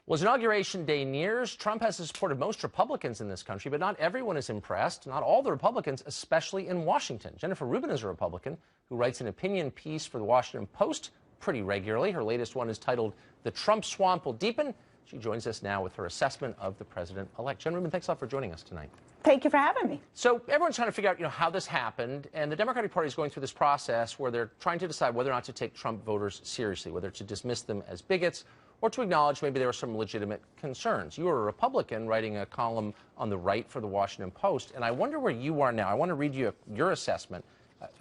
Well, as Inauguration Day nears, Trump has supported most Republicans in this country, but not everyone is impressed. Not all the Republicans, especially in Washington. Jennifer Rubin is a Republican who writes an opinion piece for the Washington Post pretty regularly. Her latest one is titled "The Trump Swamp Will Deepen." She joins us now with her assessment of the president-elect. Jen Rubin, thanks a lot for joining us tonight. Thank you for having me. So everyone's trying to figure out, how this happened, and the Democratic Party is going through this process where they're trying to decide whether or not to take Trump voters seriously, whether to dismiss them as bigots or to acknowledge maybe there were some legitimate concerns. You are a Republican writing a column on the right for the Washington Post, and I wonder where you are now. I want to read you your assessment,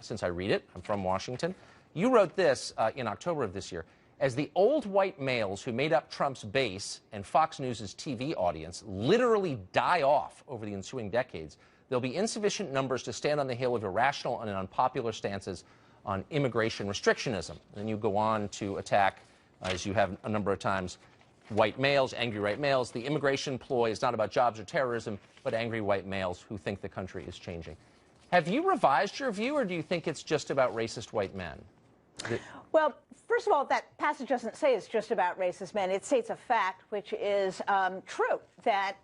since I read it. I'm from Washington. You wrote this in October of this year. As the old white males who made up Trump's base and Fox News' TV audience literally die off over the ensuing decades, there'll be insufficient numbers to stand on the hill of irrational and unpopular stances on immigration restrictionism. And then you go on to attack, as you have a number of times, white males, angry white males. The immigration ploy is not about jobs or terrorism, but angry white males who think the country is changing. Have you revised your view, or do you think it's just about racist white men? Well, first of all, that passage doesn't say it's just about racist men. It states a fact, which is true, that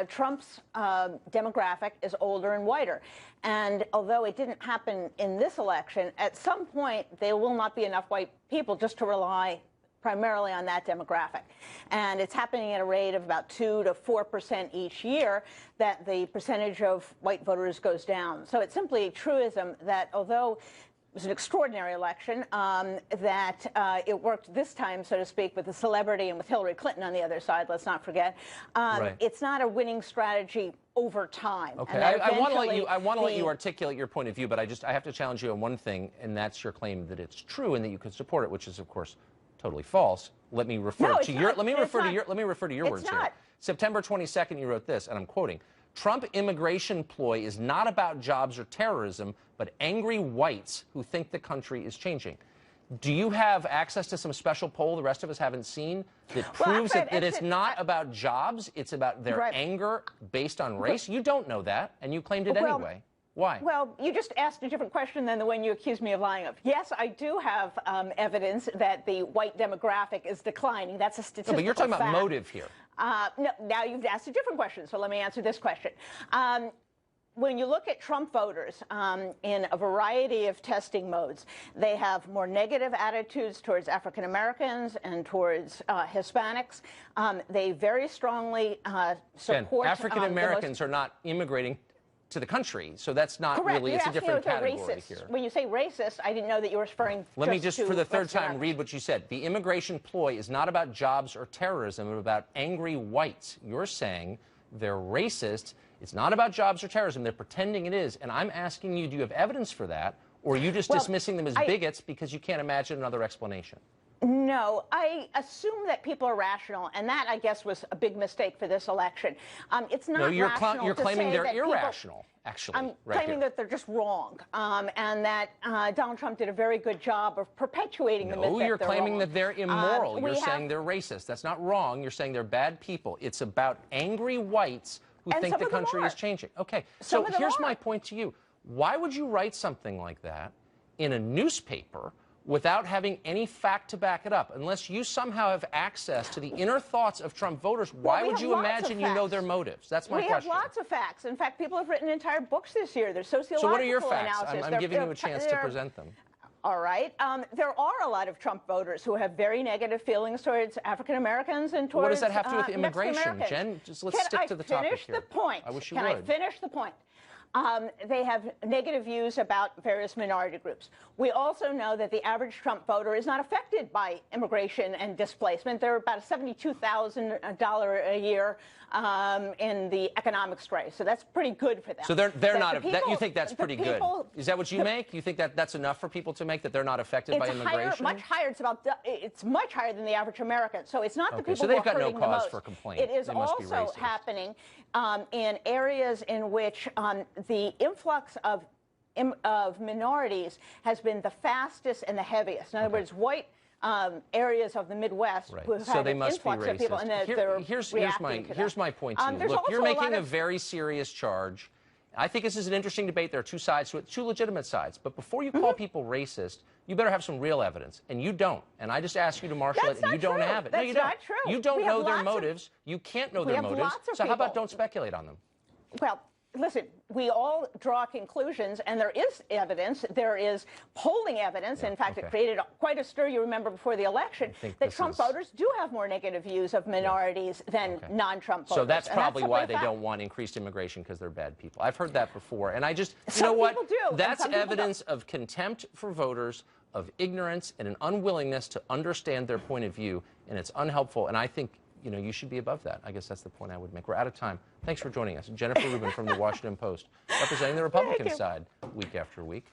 Trump's demographic is older and whiter. And although it didn't happen in this election, at some point there will not be enough white people just to rely primarily on that demographic. And it's happening at a rate of about 2 to 4% each year that the percentage of white voters goes down. So it's simply a truism that although it was an extraordinary election, that it worked this time, so to speak, with the celebrity and with Hillary Clinton on the other side, let's not forget. Right. It's not a winning strategy over time. Okay, I want to let you articulate your point of view, but I have to challenge you on one thing, and that's your claim that it's true and that you could support it, which is, of course, totally false. Let me refer to your words here. September 22nd, you wrote this, and I'm quoting: Trump immigration ploy is not about jobs or terrorism, but angry whites who think the country is changing. Do you have access to some special poll the rest of us haven't seen that proves that it's not about jobs, it's about their anger based on race? You don't know that, and you claimed it anyway. Why? Well, you just asked a different question than the one you accused me of lying of. Yes, I do have evidence that the white demographic is declining. That's a statistical fact. No, but you're talking about motive here. No, now you've asked a different question, so let me answer this question. When you look at Trump voters in a variety of testing modes, they have more negative attitudes towards African Americans and towards Hispanics. They very strongly support African Americans are not immigrating to the country, so that's not really, it's a different category here. When you say racist, I didn't know that you were referring Let me just, for the third time, read what you said. The immigration ploy is not about jobs or terrorism, but about angry whites. You're saying they're racist. It's not about jobs or terrorism. They're pretending it is. And I'm asking you, do you have evidence for that? Or are you just dismissing them as bigots because you can't imagine another explanation? No, I assume that people are rational, and that, I guess, was a big mistake for this election. It's not rational. You're claiming they're irrational, actually. I'm claiming that they're just wrong, and that Donald Trump did a very good job of perpetuating the myth that they're wrong. You're claiming that they're immoral. You're saying they're racist. That's not wrong. You're saying they're bad people. It's about angry whites who think the country is changing. Okay, so here's my point to you. Why would you write something like that in a newspaper without having any fact to back it up? Unless you somehow have access to the inner thoughts of Trump voters, why would you imagine you know their motives? That's my question. We have lots of facts. In fact, people have written entire books this year. There's sociological analysis. So what are your facts? I'm giving you a chance to present them. All right. There are a lot of Trump voters who have very negative feelings towards African Americans and towards What does that have to do with immigration, Jen? Just let's stick to the topic here. Can I finish the point? I wish you would. Can I finish the point? They have negative views about various minority groups. We also know that the average Trump voter is not affected by immigration and displacement. They're about $72,000 a year in the economic strain, so that's pretty good for them. So they're not. You think that's pretty good? Is that what you make? You think that that's enough for people to make, that they're not affected by immigration? Much higher. It's much higher than the average American. So it's not the people so who they've are got no hurting the cause most. for complaint. It is also happening in areas in which the influx of minorities has been the fastest and the heaviest. In other words, white areas of the Midwest who have had an influx of people, and here's my point to you. Look, you're making a very serious charge I think this is an interesting debate. There are two sides to it, two legitimate sides. But before you call people racist, you better have some real evidence. And you don't. And I just ask you to marshal it, and you don't have it. That's no, you don't. not true. You don't know their motives. You can't know their motives. So how about don't speculate on them? Well, listen, we all draw conclusions, and there is evidence. There is polling evidence. In fact, it created quite a stir, you remember, before the election, that Trump voters do have more negative views of minorities than non-Trump voters. So that's probably why they don't want increased immigration, because they're bad people. I've heard that before. And I just, you know what? That's evidence of contempt for voters, of ignorance, and an unwillingness to understand their point of view. And it's unhelpful. And I think, you know, you should be above that. I guess that's the point I would make. We're out of time. Thanks for joining us. Jennifer Rubin from the Washington Post, representing the Republican side week after week.